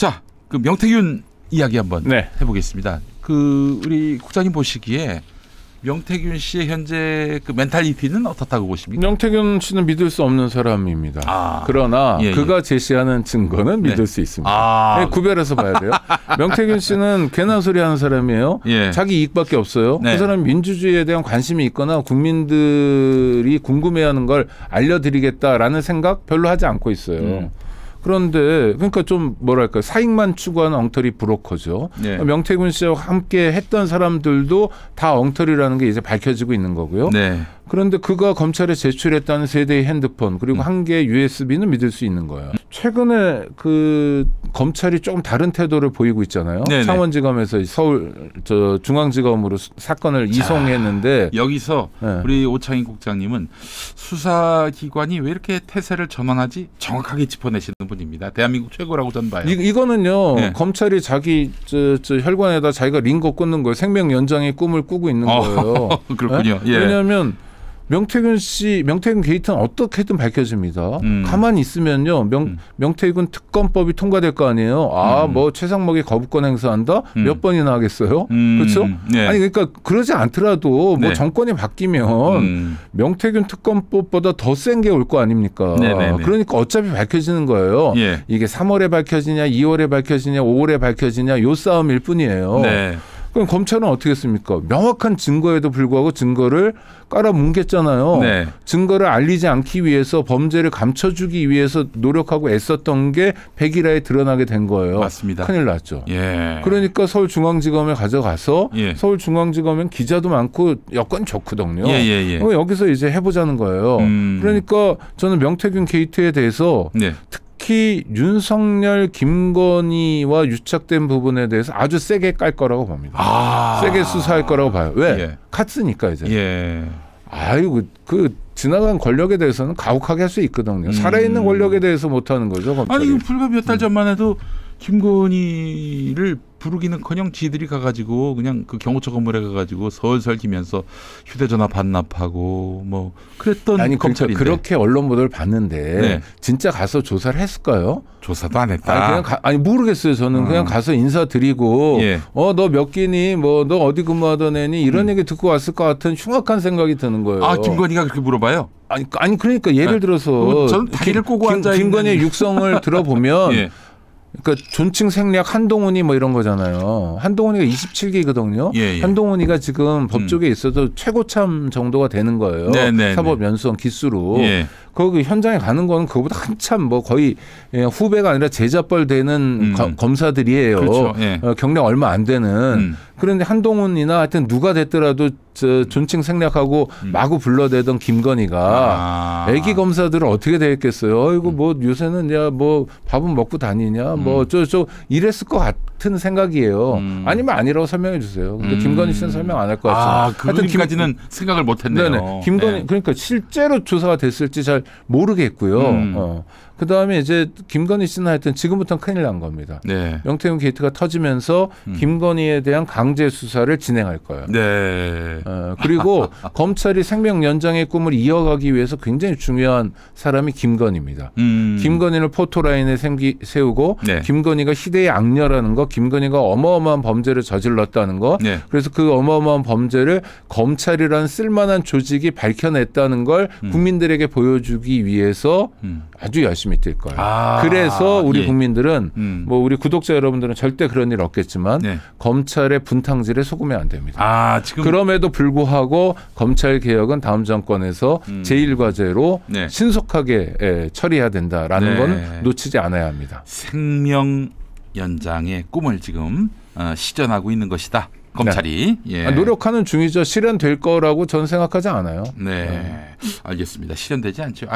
자, 그 명태균 이야기 한번 네. 해보겠습니다. 그 우리 국장님 보시기에 명태균 씨의 현재 그 멘탈리티는 어떻다고 보십니까? 명태균 씨는 믿을 수 없는 사람입니다. 아. 그러나 예, 예. 그가 제시하는 증거는 네. 믿을 수 있습니다. 아. 네, 구별해서 봐야 돼요. 명태균 씨는 괜한 소리 하는 사람이에요. 예. 자기 이익밖에 없어요. 네. 그 사람이 민주주의에 대한 관심이 있거나 국민들이 궁금해하는 걸 알려드리겠다라는 생각 별로 하지 않고 있어요. 그런데 그러니까 좀 뭐랄까 사익만 추구하는 엉터리 브로커죠. 네. 명태균 씨와 함께 했던 사람들도 다 엉터리라는 게 이제 밝혀지고 있는 거고요. 네. 그런데 그가 검찰에 제출했다는 세 대의 핸드폰 그리고 한 개의 USB는 믿을 수 있는 거예요. 최근에 그 검찰이 조금 다른 태도를 보이고 있잖아요. 네네. 창원지검에서 서울 중앙지검으로 사건을 이송했는데 여기서 네. 우리 오창인 국장님은 수사기관이 왜 이렇게 태세를 전환하지 정확하게 짚어내시는 분입니다. 대한민국 최고라고 전 봐요. 이거는요. 네. 검찰이 자기 저 혈관에다 자기가 링거 꽂는 거예요. 생명 연장의 꿈을 꾸고 있는 거예요. 그렇군요. 네? 예. 왜냐하면 명태균 게이트는 어떻게든 밝혀집니다. 가만히 있으면요. 명태균 특검법이 통과될 거 아니에요. 뭐 최상목이 거부권 행사한다? 몇 번이나 하겠어요? 그렇죠? 네. 아니 그러니까 그러지 않더라도 뭐 네. 정권이 바뀌면 명태균 특검법보다 더 센 게 올 거 아닙니까? 네네네. 그러니까 어차피 밝혀지는 거예요. 예. 이게 3월에 밝혀지냐 2월에 밝혀지냐 5월에 밝혀지냐 요 싸움일 뿐이에요. 네. 그럼 검찰은 어떻게 했습니까? 명확한 증거에도 불구하고 증거를 깔아뭉갰잖아요. 네. 증거를 알리지 않기 위해서 범죄를 감춰주기 위해서 노력하고 애썼던 게 백일화에 드러나게 된 거예요. 맞습니다. 큰일 났죠. 예. 그러니까 서울중앙지검에 가져가서 예. 서울중앙지검엔 기자도 많고 여건이 좋거든요. 예. 여기서 이제 해보자는 거예요. 그러니까 저는 명태균 게이트에 대해서 네. 특히 윤석열, 김건희와 유착된 부분에 대해서 아주 세게 깔 거라고 봅니다. 세게 수사할 거라고 봐요. 왜? 예. 카스니까 이제. 예. 아이고 그 지나간 권력에 대해서는 가혹하게 할 수 있거든요. 살아있는 권력에 대해서 못하는 거죠. 검찰이. 아니 불과 몇 달 전만 해도 김건희를 부르기는커녕 지들이 가가지고 그냥 그 경호처 건물에 가가지고 설설기면서 휴대전화 반납하고 뭐 그랬던 아니 검찰인데 그렇게 언론 보도를 봤는데 네. 진짜 가서 조사를 했을까요? 조사도 안 했다. 아니 모르겠어요. 저는 그냥 가서 인사드리고 예. 너 몇 기니 뭐 너 어디 근무하던 애니 이런 얘기 듣고 왔을 것 같은 흉악한 생각이 드는 거예요. 아 김건희가 그렇게 물어봐요? 아니 그러니까 예를 들어서 저는 다리를 꼬고 앉아 있는 김건희의 육성을 들어보면 예. 그러니까 존칭 생략 한동훈이 뭐 이런 거잖아요. 한동훈이가 27기거든요. 예. 한동훈이가 지금 법조계에 있어도 최고참 정도가 되는 거예요. 네네네. 사법 연수원 기수로. 예. 거기 현장에 가는 거는 그거보다 한참 뭐 거의 후배가 아니라 제자뻘 되는 검사들이에요. 그렇죠. 예. 경력 얼마 안 되는. 그런데 한동훈이나 하여튼 누가 됐더라도 존칭 생략하고 마구 불러대던 김건희가 애기 검사들은 어떻게 되겠겠어요? 어이구 뭐 요새는 야 뭐 밥은 먹고 다니냐 뭐 저 이랬을 것 같은 생각이에요. 아니면 아니라고 설명해 주세요. 근데 김건희 씨는 설명 안 할 것 같아요. 그까지는 생각을 못했네요. 네네. 김건희 네. 그러니까 실제로 조사가 됐을지 잘 모르겠고요. 그다음에 이제 김건희 씨는 하여튼 지금부터는 큰일 난 겁니다. 네. 명태균 게이트가 터지면서 김건희에 대한 강제 수사를 진행할 거예요. 네. 그리고 검찰이 생명 연장의 꿈을 이어가기 위해서 굉장히 중요한 사람이 김건희입니다. 김건희를 포토라인에 세우고 네. 김건희가 희대의 악녀라는 거, 김건희가 어마어마한 범죄를 저질렀다는 거, 네. 그래서 그 어마어마한 범죄를 검찰이라는 쓸만한 조직이 밝혀냈다는 걸 국민들에게 보여주기 위해서 아주 열심히 뛸 거예요. 그래서 우리 예. 국민들은 뭐 우리 구독자 여러분들은 절대 그런 일 없겠지만 네. 검찰의 분탕질에 속으면 안 됩니다. 지금 그럼에도 불구하고 검찰 개혁은 다음 정권에서 제1과제로 네. 신속하게 처리해야 된다라는 네. 건 놓치지 않아야 합니다. 생명 연장의 꿈을 지금 시전하고 있는 것이다. 검찰이. 네. 예. 노력하는 중이죠. 실현될 거라고 저는 생각하지 않아요. 네. 알겠습니다. 실현되지 않죠.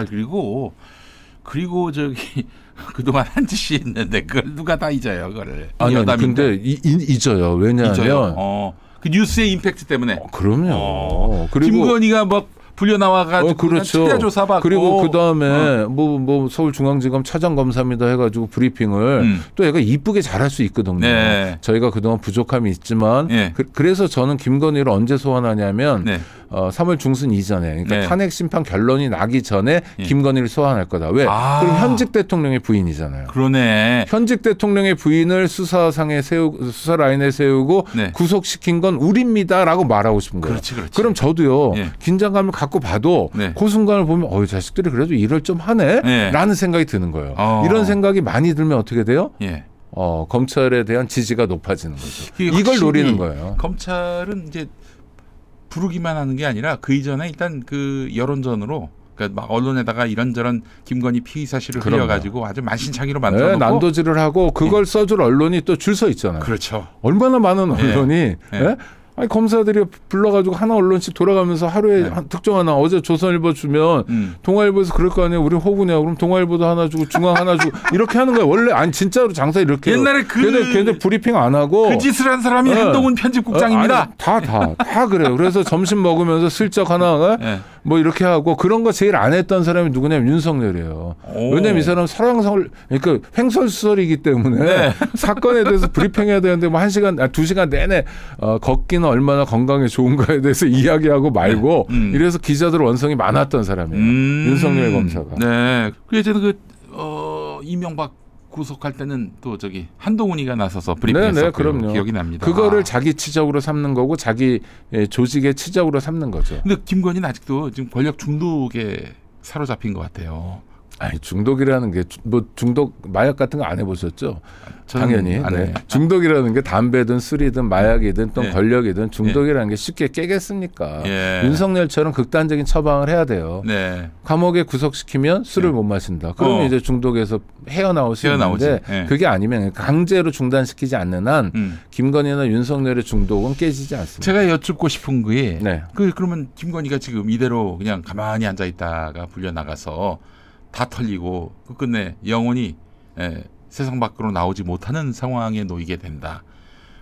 그리고 저기 그동안 한 짓이 있는데 그걸 누가 다 잊어요. 그거를. 아니 근데 잊어요. 왜냐하면 잊어요. 그 뉴스의 임팩트 때문에. 그럼요. 그리고 김건희가 막 불려 나와가지고 그렇죠. 최대 조사받고 그리고 그 다음에 뭐 서울중앙지검 차장검사입니다 해가지고 브리핑을 또 얘가 이쁘게 잘할 수 있거든요. 네. 저희가 그동안 부족함이 있지만 네. 그래서 저는 김건희를 언제 소환하냐면 네. 3월 중순 이전에 그러니까 네. 탄핵 심판 결론이 나기 전에 예. 김건희를 소환할 거다. 왜? 그럼 현직 대통령의 부인이잖아요. 그러네. 현직 대통령의 부인을 수사 라인에 세우고 네. 구속시킨 건 우리입니다라고 말하고 싶은 거예요. 그렇지. 그럼 저도요. 예. 긴장감을 갖고 봐도 네. 그 순간을 보면 자식들이 그래도 일을 좀 하네? 네. 라는 생각이 드는 거예요. 이런 생각이 많이 들면 어떻게 돼요? 예. 검찰에 대한 지지가 높아지는 거죠. 이걸 확실히 노리는 거예요. 검찰은 이제 부르기만 하는 게 아니라 그 이전에 일단 그 여론전으로 그러니까 막 언론에다가 이런저런 김건희 피의 사실을 흘려가지고 아주 만신창이로 만들어놓고 난도질을 하고 그걸 써줄 언론이 또 줄 서 있잖아요. 그렇죠. 얼마나 많은 언론이 아니, 검사들이 불러가지고 하나 언론씩 돌아가면서 하루에 특정 하나 어제 조선일보 주면 동아일보에서 그럴 거 아니에요. 우리 호구냐 그럼 동아일보도 하나 주고 중앙 하나 주고 이렇게 하는 거예요. 원래 아니 진짜로 장사 이렇게 옛날에 걔네 브리핑 안 하고 그 짓을 한 사람이 한동훈 편집국장입니다. 다 그래요. 그래서 점심 먹으면서 슬쩍 하나 뭐 이렇게 하고 그런 거 제일 안 했던 사람이 누구냐면 윤석열이에요. 왜냐면 이 사람 사랑설 그러니까 횡설수설이기 때문에 사건에 대해서 브리핑해야 되는데 뭐 1시간, 2시간 내내 걷기는 얼마나 건강에 좋은가에 대해서 이야기하고 말고 이래서 기자들 원성이 많았던 사람이에요. 윤석열 검사가. 네. 그래서 이명박 구속할 때는 또 한동훈이가 나서서 브리핑했었고 그럼요. 기억이 납니다. 그거를 자기 치적으로 삼는 거고 자기 조직의 치적으로 삼는 거죠. 근데 김건희는 아직도 지금 권력 중독에 사로잡힌 것 같아요. 아니 중독이라는 게 뭐 중독 마약 같은 거 안 해보셨죠? 당연히 중독이라는 게 담배든 술이든 마약이든 또 권력이든 중독이라는 게 쉽게 깨겠습니까? 윤석열처럼 극단적인 처방을 해야 돼요. 감옥에 구속시키면 술을 못 마신다. 그러면 이제 중독에서 헤어나올 수 있는데 그게 아니면 강제로 중단시키지 않는 한 김건희나 윤석열의 중독은 깨지지 않습니다. 제가 여쭙고 싶은 게 그러면 김건희가 지금 이대로 그냥 가만히 앉아 있다가 불려나가서 다 털리고 끝내 영원히 세상 밖으로 나오지 못하는 상황에 놓이게 된다.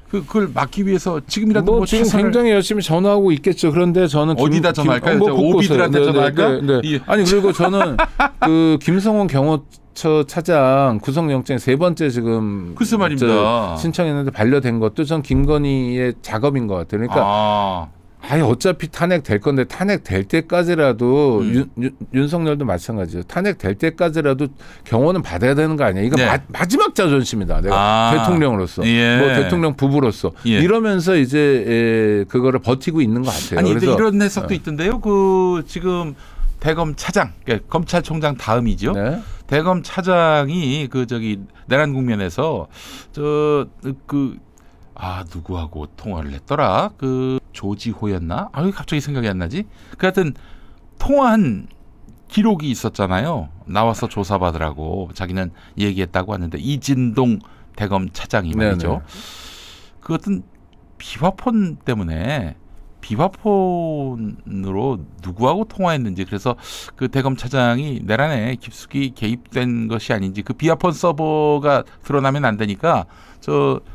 그걸 막기 위해서 지금이라도 뭐 지금 굉장히 열심히 전화하고 있겠죠. 그런데 저는 어디다 전화할까요? 오비들한테 전화할까? 아니 그리고 저는 그 김성원 경호처 차장 구속영장 3번째 지금 글쎄 말입니다. 신청했는데 반려된 것도 전 김건희의 작업인 것 같아요. 그러니까 어차피 탄핵 될 건데 탄핵 될 때까지라도 윤석열도 마찬가지예요. 탄핵 될 때까지라도 경호는 받아야 되는 거 아니야. 이거 마지막 자존심이다. 내가 대통령으로서 뭐 대통령 부부로서 이러면서 이제 그거를 버티고 있는 것 같아요. 아니 근데 이런 해석도 있던데요. 그 지금 대검 차장, 그러니까 검찰총장 다음이죠. 대검 차장이 내란 국면에서 누구하고 통화를 했더라? 조지호였나? 갑자기 생각이 안 나지? 하여튼 통화한 기록이 있었잖아요. 나와서 조사받으라고 자기는 얘기했다고 하는데 이진동 대검 차장이 말이죠. 그 어떤 비화폰 때문에 비화폰으로 누구하고 통화했는지 그래서 그 대검 차장이 내란에 깊숙이 개입된 것이 아닌지 그 비화폰 서버가 드러나면 안 되니까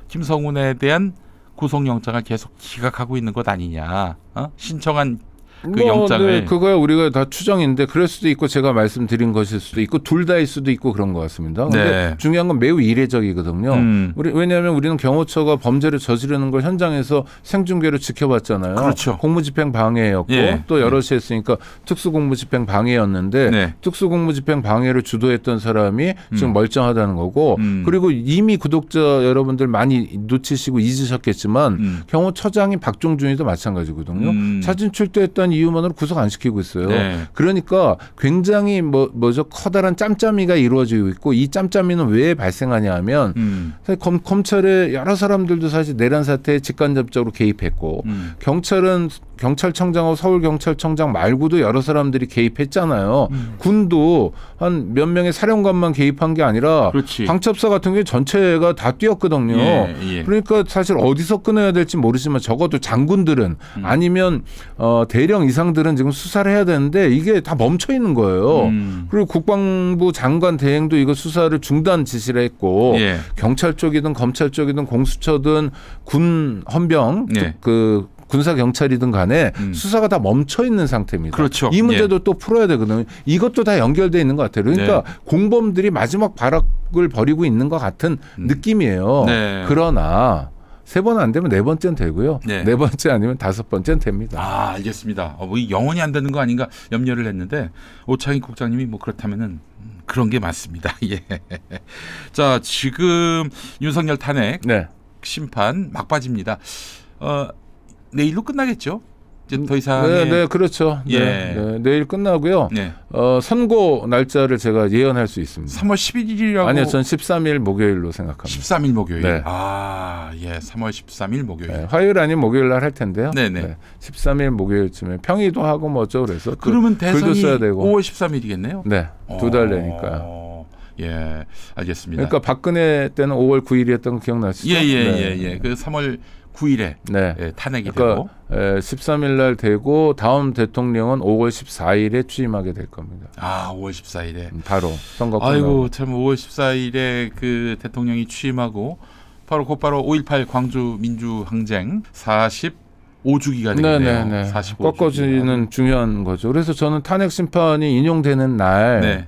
김성훈에 대한 구속영장을 계속 기각하고 있는 것 아니냐. 신청한 그 영장을. 그거야 우리가 다 추정인데 그럴 수도 있고 제가 말씀드린 것일 수도 있고 둘 다일 수도 있고 그런 것 같습니다. 근데 중요한 건 매우 이례적이거든요. 왜냐하면 우리는 경호처가 범죄를 저지르는 걸 현장에서 생중계로 지켜봤잖아요. 그렇죠. 공무집행 방해였고 또 여럿이 했으니까 특수공무집행 방해였는데 특수공무집행 방해를 주도했던 사람이 지금 멀쩡하다는 거고 그리고 이미 구독자 여러분들 많이 놓치시고 잊으셨겠지만 경호처장인 박종준이도 마찬가지거든요. 사진 출두했던 이유만으로 구속 안 시키고 있어요. 그러니까 굉장히 커다란 짬짬이가 이루어지고 있고 이 짬짬이는 왜 발생하냐 하면 사실 검찰의 여러 사람들도 사실 내란 사태에 직간접적으로 개입했고 경찰은 경찰청장하고 서울경찰청장 말고도 여러 사람들이 개입했잖아요. 군도 한 몇 명의 사령관만 개입한 게 아니라 방첩사 같은 게 전체가 다 뛰었거든요. 그러니까 사실 어디서 끊어야 될지 모르지만 적어도 장군들은 아니면 대령 이상들은 지금 수사를 해야 되는데 이게 다 멈춰 있는 거예요. 그리고 국방부 장관 대행도 이거 수사를 중단 지시를 했고 경찰 쪽이든 검찰 쪽이든 공수처든 군 헌병 군사 경찰이든 간에 수사가 다 멈춰 있는 상태입니다. 이 문제도 또 풀어야 되거든요. 이것도 다 연결되어 있는 것 같아요. 그러니까 공범들이 마지막 발악을 벌이고 있는 것 같은 느낌이에요. 그러나 3번 안 되면 4번째는 되고요. 네. 4번째 아니면 5번째는 됩니다. 아, 알겠습니다. 뭐 영원히 안 되는 거 아닌가 염려를 했는데 오창익 국장님이 뭐 그렇다면은 그런 게 맞습니다. 예. 자, 지금 윤석열 탄핵 네. 심판 막바지입니다. 내일로 끝나겠죠? 이제 더 이상 네, 그렇죠. 예. 네, 내일 끝나고요. 네. 선고 날짜를 제가 예언할 수 있습니다. 3월 11일이라고. 아니요, 전 13일 목요일로 생각합니다. 13일 목요일. 네. 아, 예, 3월 13일 목요일. 네, 화요일 아니면 목요일 날 할 텐데요. 네네. 네, 13일 목요일쯤에 평의도 하고 뭐 어쩌고 그래서 그러면 대선이 글도 써야 되고. 5월 13일이겠네요. 네, 2달 내니까요. 예, 알겠습니다. 그러니까 박근혜 때는 5월 9일이었던 거 기억나시죠? 예. 그 3월 9일에 네. 예, 탄핵이 그러니까 되고 13일 날 되고 다음 대통령은 5월 14일에 취임하게 될 겁니다. 아, 5월 14일에 바로 선거 끝나고. 아이고, 참 5월 14일에 그 대통령이 취임하고 바로 곧바로 5.18 광주 민주항쟁 45주기가 되겠네요. 네네네. 45주기. 꺾어지는 중요한 거죠. 그래서 저는 탄핵 심판이 인용되는 날 네.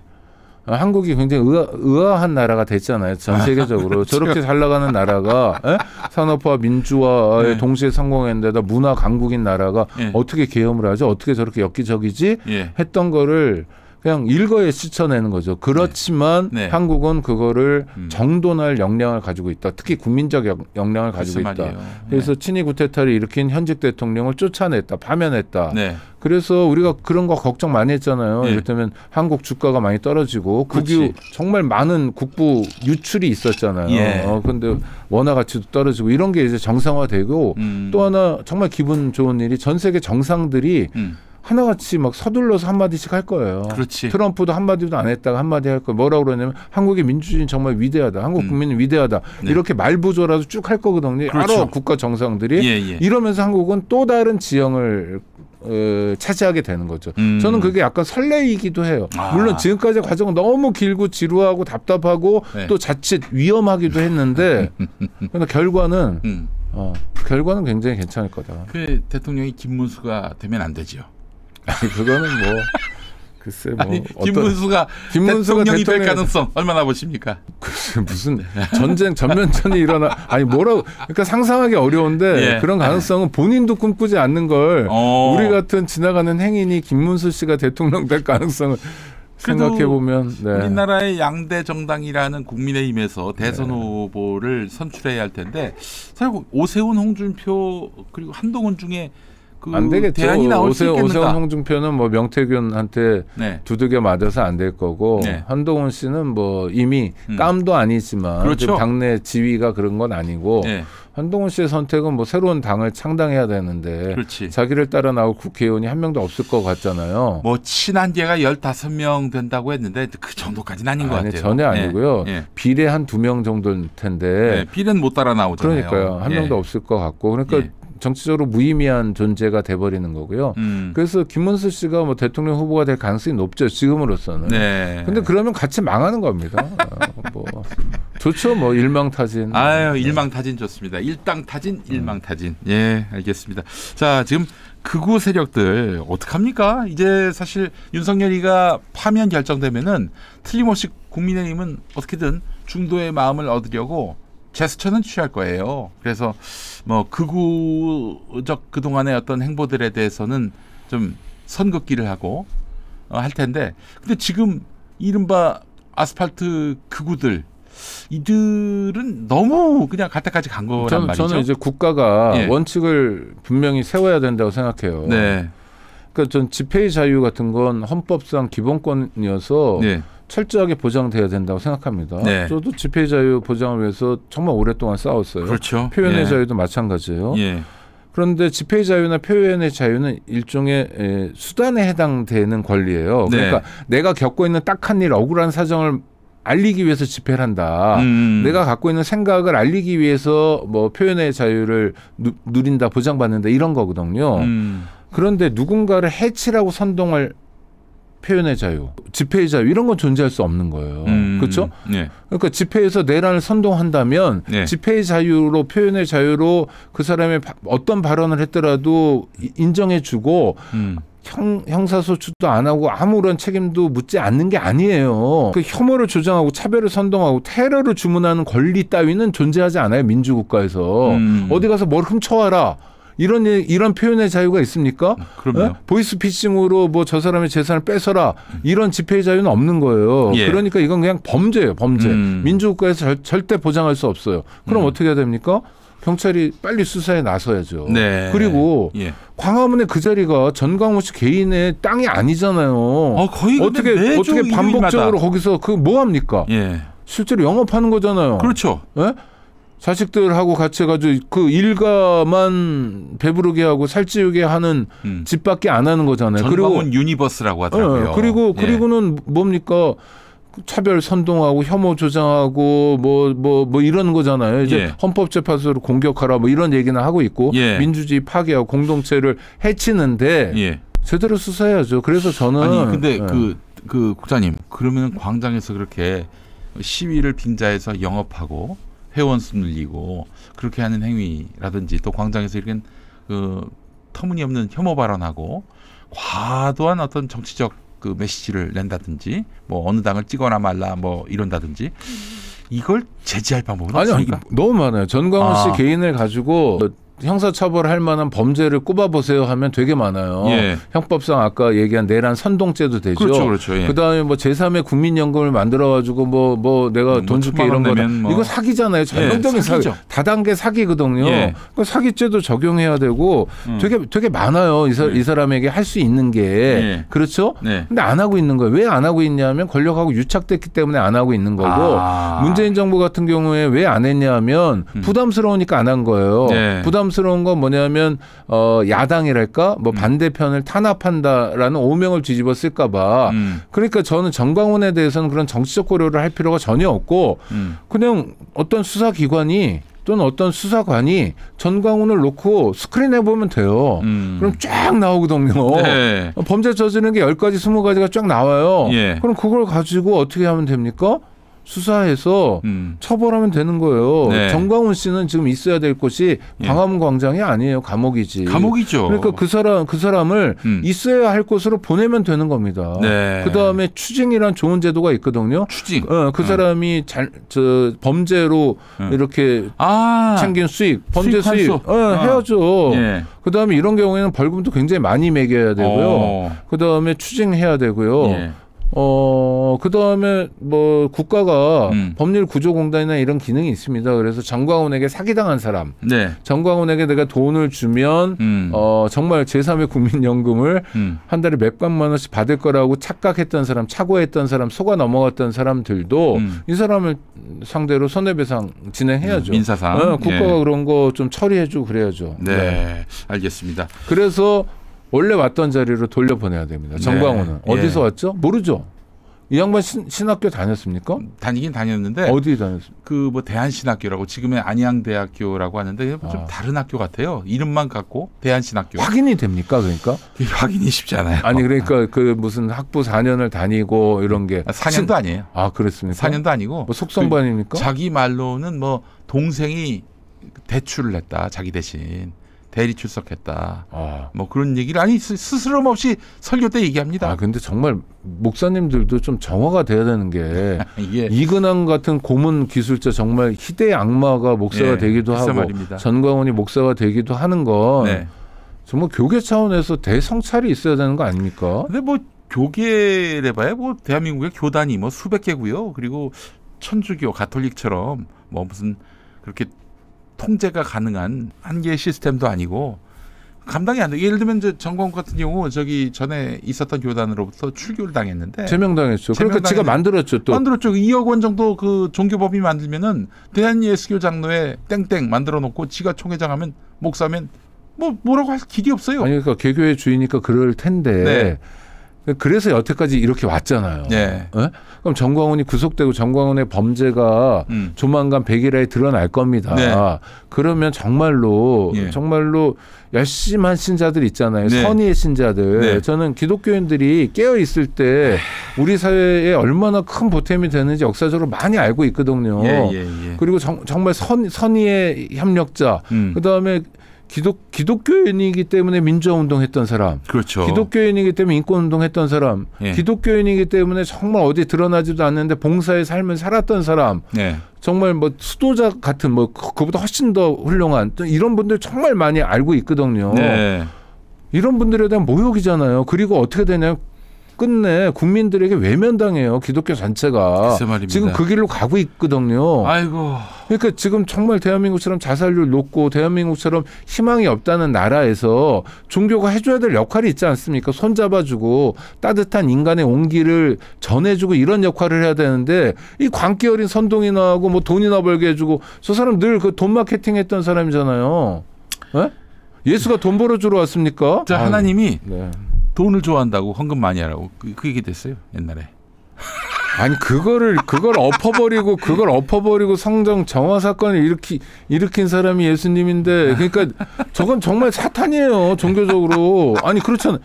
한국이 굉장히 의아한 나라가 됐잖아요. 전 세계적으로. 저렇게 잘 나가는 나라가 산업화 민주화에 네. 동시에 성공했는데다 문화 강국인 나라가 네. 어떻게 계엄을 하죠? 어떻게 저렇게 엽기적이지? 예. 했던 거를 그냥 일거에 씻어내는 거죠. 그렇지만 네. 한국은 그거를 정돈할 역량을 가지고 있다. 특히 국민적 역량을 가지고 있다. 말이에요. 그래서 친위 구테타를 일으킨 현직 대통령을 쫓아냈다. 파면했다. 네. 그래서 우리가 그런 거 걱정 많이 했잖아요. 네. 이를테면 한국 주가가 많이 떨어지고 국유 그렇지. 정말 많은 국부 유출이 있었잖아요. 예. 근데 원화 가치도 떨어지고 이런 게 이제 정상화되고 또 하나 정말 기분 좋은 일이 전 세계 정상들이 하나같이 막 서둘러서 한마디씩 할 거예요. 그렇지. 트럼프도 한마디도 안 했다가 한마디 할 거예요. 뭐라고 그러냐면 한국의 민주주의는 정말 위대하다. 한국 국민은 위대하다. 네. 이렇게 말부조라도 쭉 할 거거든요. 그렇죠. 여러 국가 정상들이. 예. 이러면서 한국은 또 다른 지형을 차지하게 되는 거죠. 저는 그게 약간 설레이기도 해요. 물론 지금까지 과정은 너무 길고 지루하고 답답하고 네. 또 자칫 위험하기도 했는데 그러나 결과는 굉장히 괜찮을 거다. 그 대통령이 김문수가 되면 안 되죠. 그거는 뭐 글쎄 뭐 아니, 김문수가 대통령이 될 가능성 얼마나 보십니까? 글쎄 무슨 전면전이 일어나 아니 뭐라고 그러니까 상상하기 어려운데 예. 그런 가능성은 본인도 꿈꾸지 않는 걸 우리 같은 지나가는 행인이 김문수 씨가 대통령 될 가능성을 생각해 보면 우리나라의 양대 정당이라는 국민의힘에서 대선 후보를 선출해야 할 텐데 사실 오세훈, 홍준표 그리고 한동훈 중에 안 되겠죠. 대안이 나올 수 있겠는가? 오세훈, 홍준표는 뭐 명태균한테 두들겨 맞아서 안 될 거고 한동훈 씨는 뭐 이미 깜도 아니지만 그렇죠. 당내 지위가 그런 건 아니고 한동훈 씨의 선택은 뭐 새로운 당을 창당해야 되는데 그렇지. 자기를 따라 나올 국회의원이 한 명도 없을 것 같잖아요. 뭐 친한계가 15명 된다고 했는데 그 정도까지는 아닌 것 같아요. 전혀 아니고요. 비례 한 2명 정도일 텐데 비례는 못 따라 나오잖아요. 그러니까요. 한 명도 없을 것 같고 그러니까 정치적으로 무의미한 존재가 돼버리는 거고요. 그래서 김문수 씨가 뭐 대통령 후보가 될 가능성이 높죠. 지금으로서는. 근데 그러면 같이 망하는 겁니다. 뭐 좋죠. 뭐 일망타진. 아유, 일망타진 좋습니다. 일당타진, 일망타진. 예, 알겠습니다. 자, 지금 극우 세력들 어떡합니까? 이제 사실 윤석열이가 파면 결정되면은 틀림없이 국민의힘은 어떻게든 중도의 마음을 얻으려고 제스처는 취할 거예요. 그래서 뭐 극우적 그동안의 어떤 행보들에 대해서는 좀 선긋기를 하고 할 텐데 근데 지금 이른바 아스팔트 극우들 이들은 너무 그냥 갈 때까지 간 거란 말이죠. 저는 이제 국가가 원칙을 분명히 세워야 된다고 생각해요. 그러니까 전 집회의 자유 같은 건 헌법상 기본권이어서 철저하게 보장돼야 된다고 생각합니다. 저도 집회의 자유 보장을 위해서 정말 오랫동안 싸웠어요. 그렇죠. 표현의 자유도 마찬가지예요. 그런데 집회의 자유나 표현의 자유는 일종의 수단에 해당되는 권리예요. 그러니까 내가 겪고 있는 딱한 일, 억울한 사정을 알리기 위해서 집회를 한다. 내가 갖고 있는 생각을 알리기 위해서 뭐 표현의 자유를 누린다, 보장받는다 이런 거거든요. 그런데 누군가를 해치라고 선동을 표현의 자유, 집회의 자유 이런 건 존재할 수 없는 거예요. 그렇죠? 예. 그러니까 집회에서 내란을 선동한다면 예. 집회의 자유로 표현의 자유로 그 사람의 어떤 발언을 했더라도 인정해주고 형사소추도 안 하고 아무런 책임도 묻지 않는 게 아니에요. 그 혐오를 조장하고 차별을 선동하고 테러를 주문하는 권리 따위는 존재하지 않아요. 민주국가에서. 어디 가서 뭘 훔쳐와라. 이런 표현의 자유가 있습니까? 그럼요. 보이스피싱으로 뭐 저 사람의 재산을 뺏어라 이런 집회의 자유는 없는 거예요. 예. 그러니까 이건 그냥 범죄예요. 범죄. 민주국가에서 절대 보장할 수 없어요. 그럼 어떻게 해야 됩니까? 경찰이 빨리 수사에 나서야죠. 네. 그리고 예. 광화문의 그 자리가 전광훈 씨 개인의 땅이 아니잖아요. 거의 어떻게 반복적으로 거기서 그 뭐 합니까? 예. 실제로 영업하는 거잖아요. 그렇죠. 예? 자식들하고 같이 해가지고 그 일가만 배부르게 하고 살찌우게 하는 집밖에 안 하는 거잖아요. 전광훈 유니버스라고 하더라고요. 그리고는 뭡니까? 차별 선동하고 혐오 조장하고 뭐 이런 거잖아요. 이제 예. 헌법재판소를 공격하라 뭐 이런 얘기는 하고 있고 예. 민주주의 파괴하고 공동체를 해치는데 예. 제대로 수사해야죠. 그래서 저는 아니 근데 예. 그 국장님 그러면 광장에서 그렇게 시위를 빙자해서 영업하고 회원수 늘리고 그렇게 하는 행위라든지 또 광장에서 이렇게 터무니없는 혐오 발언하고 과도한 어떤 정치적 그 메시지를 낸다든지 뭐 어느 당을 찍어나 말라 뭐 이런다든지 이걸 제지할 방법은 없습니까? 너무 많아요. 전광훈 씨 개인을 가지고 형사처벌할 만한 범죄를 꼽아보세요 하면 되게 많아요. 예. 형법상 아까 얘기한 내란 선동죄도 되죠. 그렇죠. 예. 그다음에 뭐 제3의 국민연금을 만들어가지고 뭐 내가 돈 줄게 이런 거다. 이거 사기잖아요. 전형적인 사기. 다단계 사기거든요. 예. 그 사기죄도 적용해야 되고 되게 많아요. 이 사람에게 할 수 있는 게. 예. 그렇죠? 네. 근데 안 하고 있는 거예요. 왜 안 하고 있냐면 권력하고 유착됐기 때문에 안 하고 있는 거고 문재인 정부 같은 경우에 왜 안 했냐 하면 부담스러우니까 안 한 거예요. 네. 부담스러운 건 뭐냐면 야당이랄까 뭐 반대편을 탄압한다라는 오명을 뒤집어 쓸까 봐. 그러니까 저는 전광훈에 대해서는 그런 정치적 고려를 할 필요가 전혀 없고 그냥 어떤 수사기관이 또는 어떤 수사관이 전광훈을 놓고 스크린 해보면 돼요. 그럼 쫙 나오거든요. 네. 범죄 저지른 게 10가지, 20가지가 쫙 나와요. 예. 그럼 그걸 가지고 어떻게 하면 됩니까? 수사해서 처벌하면 되는 거예요. 네. 전광훈 씨는 지금 있어야 될 곳이 광화문 광장이 아니에요. 감옥이지. 감옥이죠. 그러니까 그 사람을 있어야 할 곳으로 보내면 되는 겁니다. 네. 그다음에 추징이란 좋은 제도가 있거든요. 추징. 그 사람이 범죄로 이렇게 챙긴 수익, 범죄 수익 해야죠. 예. 그다음에 이런 경우에는 벌금도 굉장히 많이 매겨야 되고요. 그다음에 추징해야 되고요. 예. 그다음에 뭐 국가가 법률구조공단이나 이런 기능이 있습니다. 그래서 전광훈에게 사기당한 사람, 네. 전광훈에게 내가 돈을 주면 정말 제3의 국민연금을 한 달에 몇백만 원씩 받을 거라고 착각했던 사람, 착오했던 사람, 속아 넘어갔던 사람들도 이 사람을 상대로 손해배상 진행해야죠. 민사상. 국가가 그런 거 좀 처리해주고 그래야죠. 네. 알겠습니다. 그래서 원래 왔던 자리로 돌려보내야 됩니다. 전광훈은. 네. 어디서 왔죠? 모르죠. 이 양반 신학교 다녔습니까? 다니긴 다녔는데 어디 다녔습니까? 그 뭐 대한신학교라고 지금의 안양대학교라고 하는데 좀 다른 학교 같아요. 이름만 갖고 대한신학교. 확인이 됩니까? 그러니까? 확인이 쉽지 않아요. 아니 그러니까 그 무슨 학부 4년을 다니고 이런 게 4년도 아니에요. 그랬습니까? 4년도 아니고 뭐 속성반입니까? 자기 말로는 뭐 동생이 대출을 했다. 자기 대신. 대리 출석했다. 뭐 그런 얘기를 스스럼 없이 설교 때 얘기합니다. 근데 정말 목사님들도 좀 정화가 돼야 되는 게 이게 이근항 같은 고문 기술자 정말 희대의 악마가 목사가 되기도 하고 말입니다. 전광훈이 목사가 되기도 하는 건 정말 교계 차원에서 대성찰이 있어야 되는 거 아닙니까? 근데 뭐 교계래봐야 뭐 대한민국의 교단이 뭐 수백 개고요. 그리고 천주교, 가톨릭처럼 뭐 무슨 그렇게 통제가 가능한 한 개의 시스템도 아니고 감당이 안 돼. 예를 들면 전광훈 같은 경우 저기 전에 있었던 교단으로부터 출교를 당했는데 제명당했죠. 그러니까 지가 만들었죠. 또 만들었죠. 2억 원 정도 그 종교법이 만들면은 대한예수교 장로에 땡땡 만들어 놓고 지가 총회장하면 목사면 뭐라고 할 길이 없어요. 아니 그러니까 개교의 주이니까 그럴 텐데. 그래서 여태까지 이렇게 왔잖아요. 네. 네? 그럼 정광훈이 구속되고 정광훈의 범죄가 조만간 백일화에 드러날 겁니다. 네. 그러면 정말로 예. 정말로 열심한 신자들 있잖아요. 네. 선의의 신자들. 네. 저는 기독교인들이 깨어 있을 때 우리 사회에 얼마나 큰 보탬이 되는지 역사적으로 많이 알고 있거든요. 예. 그리고 정말 선의의 협력자. 그다음에 기독교인이기 때문에 민주화운동했던 사람, 그렇죠. 기독교인이기 때문에 인권운동했던 사람, 예. 기독교인이기 때문에 정말 어디 드러나지도 않는데 봉사의 삶을 살았던 사람, 네. 정말 뭐 수도자 같은 뭐 그보다 훨씬 더 훌륭한 이런 분들 정말 많이 알고 있거든요. 네. 이런 분들에 대한 모욕이잖아요. 그리고 어떻게 되냐면 끝내 국민들에게 외면당해요. 기독교 전체가. 글쎄 말입니다. 지금 그 길로 가고 있거든요. 아이고. 그러니까 지금 정말 대한민국처럼 자살률 높고 대한민국처럼 희망이 없다는 나라에서 종교가 해줘야 될 역할이 있지 않습니까? 손잡아주고 따뜻한 인간의 온기를 전해주고 이런 역할을 해야 되는데 이 광기 어린 선동이나 하고 뭐 돈이나 벌게 해주고 저 사람 늘 그 돈 마케팅 했던 사람이잖아요. 네? 예수가 돈 벌어주러 왔습니까? 자, 하나님이 네. 돈을 좋아한다고 헌금 많이 하라고 그 얘기 됐어요 옛날에. 아니 그걸 엎어버리고 성정 정화 사건을 일으킨 사람이 예수님인데 그러니까 저건 정말 사탄이에요 종교적으로. 아니 그렇잖아요.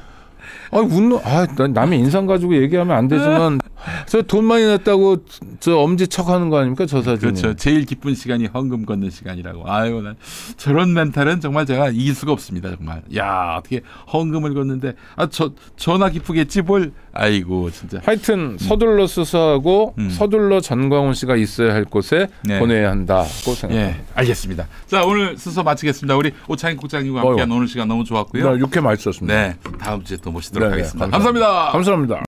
남의 인상 가지고 얘기하면 안 되지만 저 돈 많이 냈다고 저 엄지척하는 거 아닙니까 저 사진이. 그렇죠. 제일 기쁜 시간이 헌금 걷는 시간이라고. 아유, 난 저런 멘탈은 정말 제가 이길 수가 없습니다. 정말. 야, 어떻게 헌금을 걷는데 전화 기쁘겠지 뭘. 아이고 진짜. 하여튼 서둘러 수사하고 서둘러 전광훈 씨가 있어야 할 곳에 네. 보내야 한다고 생각합니다. 예, 알겠습니다. 자, 오늘 순서 마치겠습니다. 우리 오창익 국장님과 함께한 오늘 시간 너무 좋았고요. 네, 이렇게 맛있었습니다. 네, 다음 주에 또 모시도록 네, 하겠습니다. 감사합니다. 감사합니다. 감사합니다.